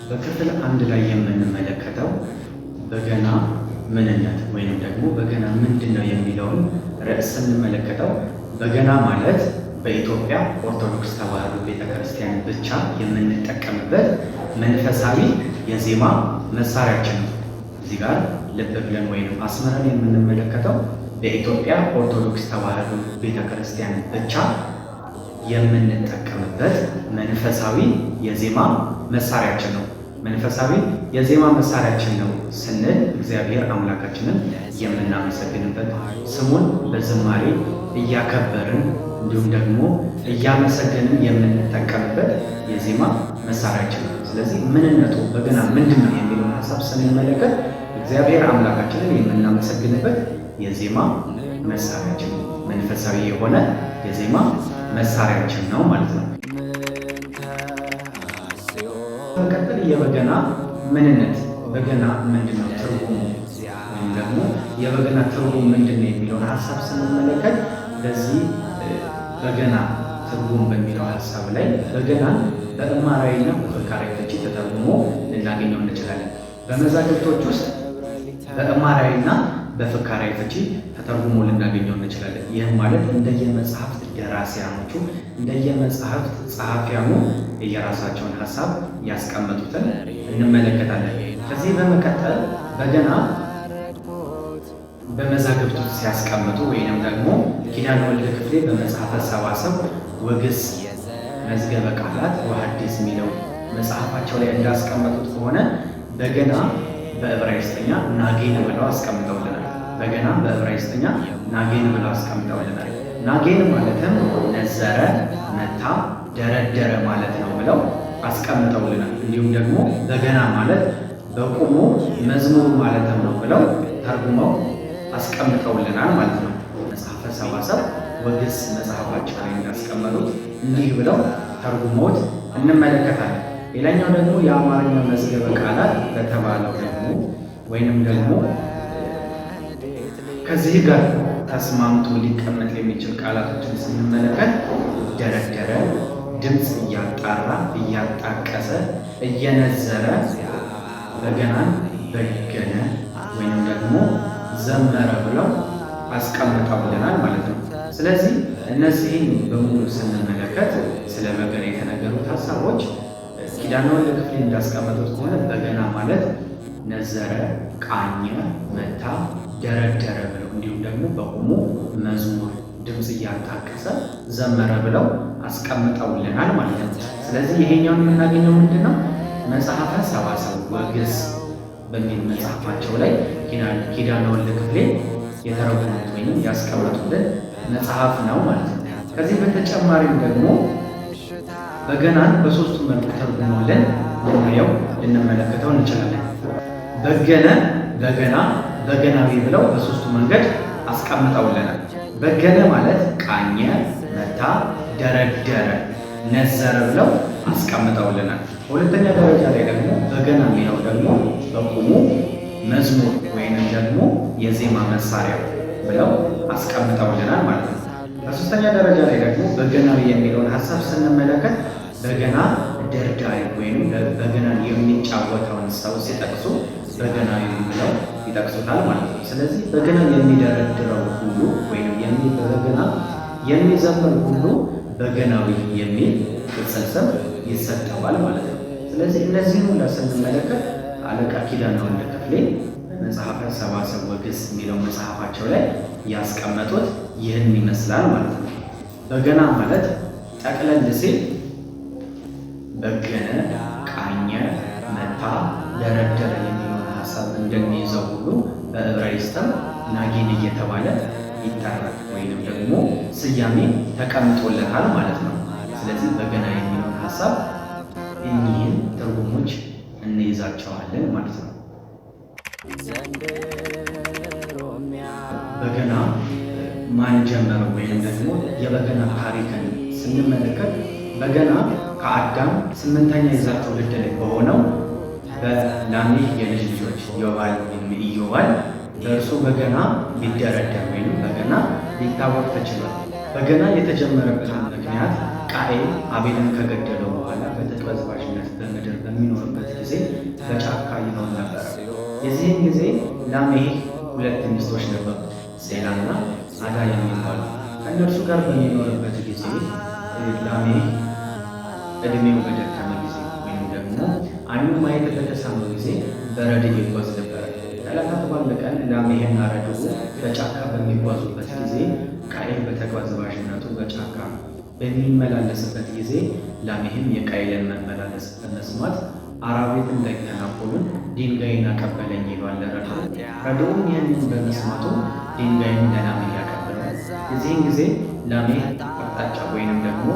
በክፍል አንድ ላይ የምንመለከተው በገና ምንነት ወይም ደግሞ በገና ምንድነው የሚለውን ርዕስ ስንመለከተው በገና ማለት በኢትዮጵያ ኦርቶዶክስ ተዋሕዶ ቤተክርስቲያን ብቻ የምንጠቀምበት መንፈሳዊ የዜማ መሳሪያችን ነው። እዚህ ጋር ልብ ብለን ወይም አስመረን የምንመለከተው በኢትዮጵያ ኦርቶዶክስ ተዋሕዶ ቤተክርስቲያን ብቻ የምንጠቀምበት መንፈሳዊ የዜማ መሳሪያችን ነው። መንፈሳዊ የዜማ መሳሪያችን ነው ስንል እግዚአብሔር አምላካችንን የምናመሰግንበት ስሙን በዝማሬ እያከበርን እንዲሁም ደግሞ እያመሰገንን የምንጠቀምበት የዜማ መሳሪያችን ነው። ስለዚህ ምንነቱ በገና ምንድን ነው የሚለውን ሀሳብ ስንመለከት እግዚአብሔር አምላካችንን የምናመሰግንበት የዜማ መሳሪያችን ነው። መንፈሳዊ የሆነ የዜማ መሳሪያችን ነው ማለት ነው። በመቀጠል የበገና ምንነት በገና ምንድነው ትርጉሙ ወይም ደግሞ የበገና ትርጉም ምንድነው የሚለውን ሀሳብ ስንመለከት በዚህ በገና ትርጉም በሚለው ሀሳብ ላይ በገናን በእማራዊና በፍካራዊ ፍቺ ተተርጉሞ ልናገኘው እንችላለን። በመዛግብቶች ውስጥ በእማራዊና በፍካራዊ ፍቺ ተተርጉሞ ልናገኘው እንችላለን። ይህም ማለት እንደየመጽሐፍት ደራሲያኖቹ እንደየመጽሐፍት ጸሐፊያኑ የራሳቸውን ሀሳብ ያስቀመጡትን እንመለከታለን። ከዚህ በመቀጠል በገና በመዛግብቱ ሲያስቀምጡ ወይንም ደግሞ ኪዳነ ወልድ ክፍሌ በመጽሐፈ ሰዋስው ወግስ መዝገበ ቃላት ወሐዲስ የሚለው መጽሐፋቸው ላይ እንዳስቀመጡት ከሆነ በገና በዕብራይስጥኛ ናጌን ብለው አስቀምጠውልናል። በገና በዕብራይስጥኛ ናጌን ብለው አስቀምጠውልናል። ናጌን ማለትም ነዘረ፣ መታ፣ ደረደረ ማለት ነው ብለው አስቀምጠውልናል። እንዲሁም ደግሞ በገና ማለት በቁሙ መዝሙር ማለትም ነው ብለው ተርጉመው አስቀምጠውልናል ማለት ነው። መጽሐፈ ሰዋስው ወግስ መጽሐፋቸው ላይ እንዳስቀመጡት እንዲህ ብለው ተርጉመውት እንመለከታለን። ሌላኛው ደግሞ የአማርኛ መዝገበ ቃላት በተባለው ደግሞ ወይንም ደግሞ ከዚህ ጋር ተስማምቶ ሊቀመጥ የሚችል ቃላቶችን ስንመለከት ደረደረ፣ ድምፅ እያጣራ እያጣቀሰ እየነዘረ በገናን በገነ ወይንም ደግሞ ዘመረ ብለው አስቀምጠውልናል ማለት ነው። ስለዚህ እነዚህን በሙሉ ስንመለከት ስለ በገና የተነገሩት ሀሳቦች ኪዳነ ወልድ ክፍሌ እንዳስቀመጡት ከሆነ በገና ማለት ነዘረ፣ ቃኘ፣ መታ፣ ደረደረ ብለው እንዲሁም ደግሞ በቁሙ መዝሙር ድምፅ እያጣቀሰ ዘመረ ብለው አስቀምጠውልናል ማለት ነው። ስለዚህ ይሄኛውን የምናገኘው ምንድን ነው? መጽሐፈ ሰዋስው ወግስ በሚል መጽሐፋቸው ላይ ኪዳነ ወልድ ክፍሌ የተረጉሙት ወይም ያስቀመጡልን መጽሐፍ ነው ማለት ነው። ከዚህ በተጨማሪም ደግሞ በገናን በሶስቱ መልኩ ተርጉሞልን ልናየው ልንመለከተው እንችላለን። በገነ፣ በገና፣ በገናዊ ብለው በሶስቱ መንገድ አስቀምጠውልናል። በገነ ማለት ቃኘ፣ መታ፣ ደረደረ፣ ነዘረ ብለው አስቀምጠውልናል። በሁለተኛ ደረጃ ላይ ደግሞ በገና የሚለው ደግሞ በቁሙ መዝሙር ወይንም ደግሞ የዜማ መሳሪያ ብለው አስቀምጠውልናል ማለት ነው። በሶስተኛ ደረጃ ላይ ደግሞ በገናዊ የሚለውን ሀሳብ ስንመለከት በገና ደርዳሪ ወይም በገናን የሚጫወተውን ሰው ሲጠቅሱ በገናዊ ብለው ይጠቅሱታል ማለት ነው። ስለዚህ በገና የሚደረድረው ሁሉ ወይም በገና የሚዘምር ሁሉ በገናዊ የሚል ቅጽል ስም ይሰጠዋል ማለት ነው። ስለዚህ እነዚህን ሁላ ስንመለከት አለቃ ኪዳነ ወልድ ክፍሌ መጽሐፈ ሰዋስው ወግስ የሚለው መጽሐፋቸው ላይ ያስቀመጡት ይህን ይመስላል ማለት ነው። በገና ማለት ጠቅለል ሲል በገነ፣ ቃኘ፣ መታ፣ ደረደረ የሚለውን ሀሳብ እንደሚይዘው ሁሉ በዕብራይስጥም ናጌን እየተባለ ይጠራል ወይንም ደግሞ ስያሜ ተቀምጦለታል ማለት ነው። ስለዚህ በገና የሚለውን ሀሳብ እኚህን ትርጉሞች እንይዛቸዋለን ማለት ነው። በገና ማን ጀመረው ወይም ደግሞ የበገና ታሪክን ስንመለከት በገና ከአዳም 8ኛ የዘር ትውልድ ላይ በሆነው በላሜህ የልጅ ልጆች ዮባል ኢዮባል በእርሱ በገና ሊደረደር ወይም በገና ሊታወቅ ተችሏል። በገና የተጀመረበት ምክንያት ቃኤል አቤልን ከገደለው በኋላ በተቅበዝባዥነት በምድር በሚኖርበት ጊዜ ይሆን ነበር። የዚህን ጊዜ ላሜህ 2 ሚስቶች ነበሩ፣ ሴላና አዳ የሚባሉ። ከእነርሱ ጋር በሚኖርበት ጊዜ ላሜህ ዕድሜው በደከመ ጊዜ ወይም ደግሞ ዓይኑ ማየት በተሳነው ጊዜ በረድእ ይጓዝ ነበር። ከዕለታት በአንድ ቀን ላሜህና ረድኡ በጫካ በሚጓዙበት ጊዜ ቃየል በተቅበዝባዥነቱ በጫካ በሚመላለስበት ጊዜ ላሜህም የቃየልን መመላለስ በመስማት አራዊት እንዳይተናኮሉን ድንጋይን አቀበለኝ ይሏል ረድኡ። ረድኡም ይህንን በመስማቱ ድንጋይን ለላሜህ ያቀበለው። የዚህን ጊዜ ላሜህ አቅጣጫ ወይንም ደግሞ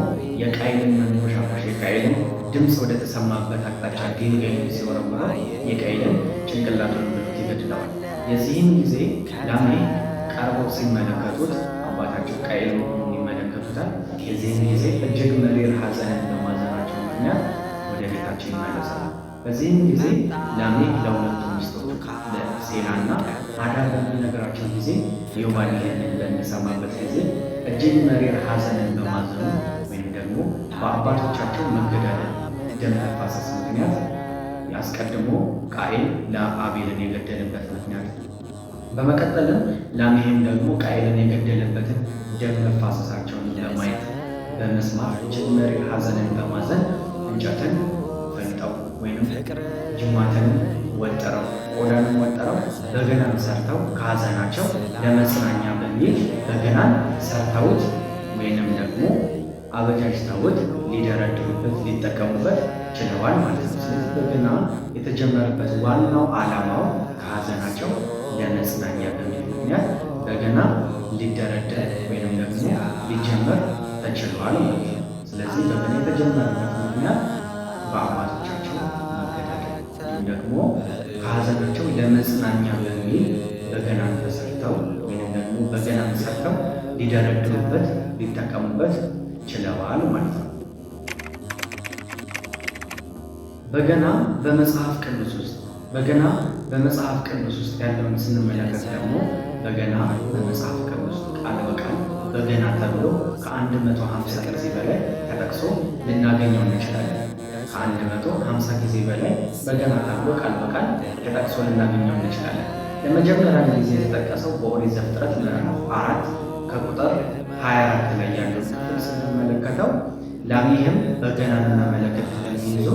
የቃየልን መንኮሻኮሽ የቃየልን ድምፅ ወደ ተሰማበት አቅጣጫ ድንጋይን ሲወረውረው የቃየልን ጭንቅላቱን ብሎት ይገድለዋል። የዚህን ጊዜ ላሜህ ቀርበው ሲመለከቱት አባታቸው ቃየል መሆኑን ይመለከቱታል። የዚህን ጊዜ እጅግ መሪር ሐዘንን በማዘናቸው ምክንያት ወደ ቤታቸው ይመለሳል። በዚህም ጊዜ ላሜህ ለሁለቱ ሚስቶች ለሴላና አዳ በሚነግራቸው ጊዜ ዮባል ይህንን በሚሰማበት ጊዜ እጅግ መሪር ሐዘንን በማዘኑ ወይም ደግሞ በአባቶቻቸው መገዳደል ደም መፋሰስ ምክንያት አስቀድሞ ቃየል ለአቤልን የገደለበት ምክንያት ነው። በመቀጠልም ላሜህም ደግሞ ቃየልን የገደለበትን ደም መፋሰሳቸውን ለማየት በመስማት እጅግ መሪር ሐዘንን በማዘን እንጨትን ፈልጠው ወይም ጅማትን ወጥረው ቆዳንም ወጥረው በገናን ሰርተው ከሐዘናቸው ለመጽናኛ በሚል በገናን ሰርተውት ወይንም ደግሞ አበጃጅተውት ሊደረድሩበት ሊጠቀሙበት ችለዋል ማለት ነው። ስለዚህ በገና የተጀመረበት ዋናው ዓላማው ከሐዘናቸው ለመጽናኛ በሚል ምክንያት በገና ሊደረደር ወይንም ደግሞ ሊጀመር ተችሏል ማለት ነው። ስለዚህ በገና የተጀመረበት ምክንያት በአባቶቻቸው መገዳደል ወይም ደግሞ ከሐዘናቸው ለመጽናኛ በሚል በገናን ተሰርተው ወይም ደግሞ በገናን ሰርተው ሊደረድሩበት ሊጠቀሙበት ችለዋል ማለት ነው። በገና በመጽሐፍ ቅዱስ ውስጥ ያለውን ስንመለከት ደግሞ በገና በመጽሐፍ ቅዱስ ቃል በቃል በገና ተብሎ ከ150 ጊዜ በላይ ተጠቅሶ ልናገኘው እንችላለን። ከ150 ጊዜ በላይ በገና ተብሎ ቃል በቃል ተጠቅሶ ልናገኘው እንችላለን። ለመጀመሪያ ጊዜ የተጠቀሰው በኦሪት ዘፍጥረት ምዕራፍ 4 ከቁጥር 24 ላይ ያለው ክፍል ስንመለከተው ላሜህም በገናንና መለከትን ይዞ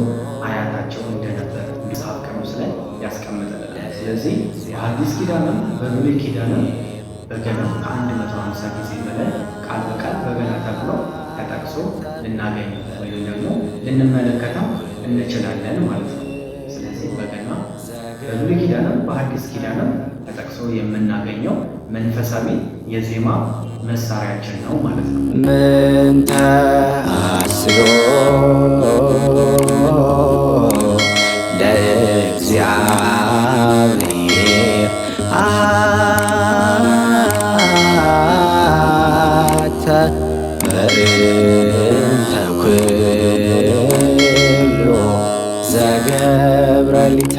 አያታቸው እንደነበር መጽሐፍ ቅዱስ ላይ ያስቀምጠልናል። ስለዚህ በአዲስ ኪዳንም በብሉይ ኪዳንም በገና ከ150 ጊዜ በላይ ቃል በቃል በገና ተብሎ ተጠቅሶ ልናገኘው ወይም ደግሞ ልንመለከተው እንችላለን ማለት ነው። ስለዚህ በገና በብሉይ ኪዳንም በአዲስ ኪዳንም ተጠቅሶ የምናገኘው መንፈሳዊ የዜማ መሳሪያችን ነው ማለት ነው። ምንተ አስዮ ለእግዚአብሔር አተ በእንተ ኩሎ ዘገብረ ሊተ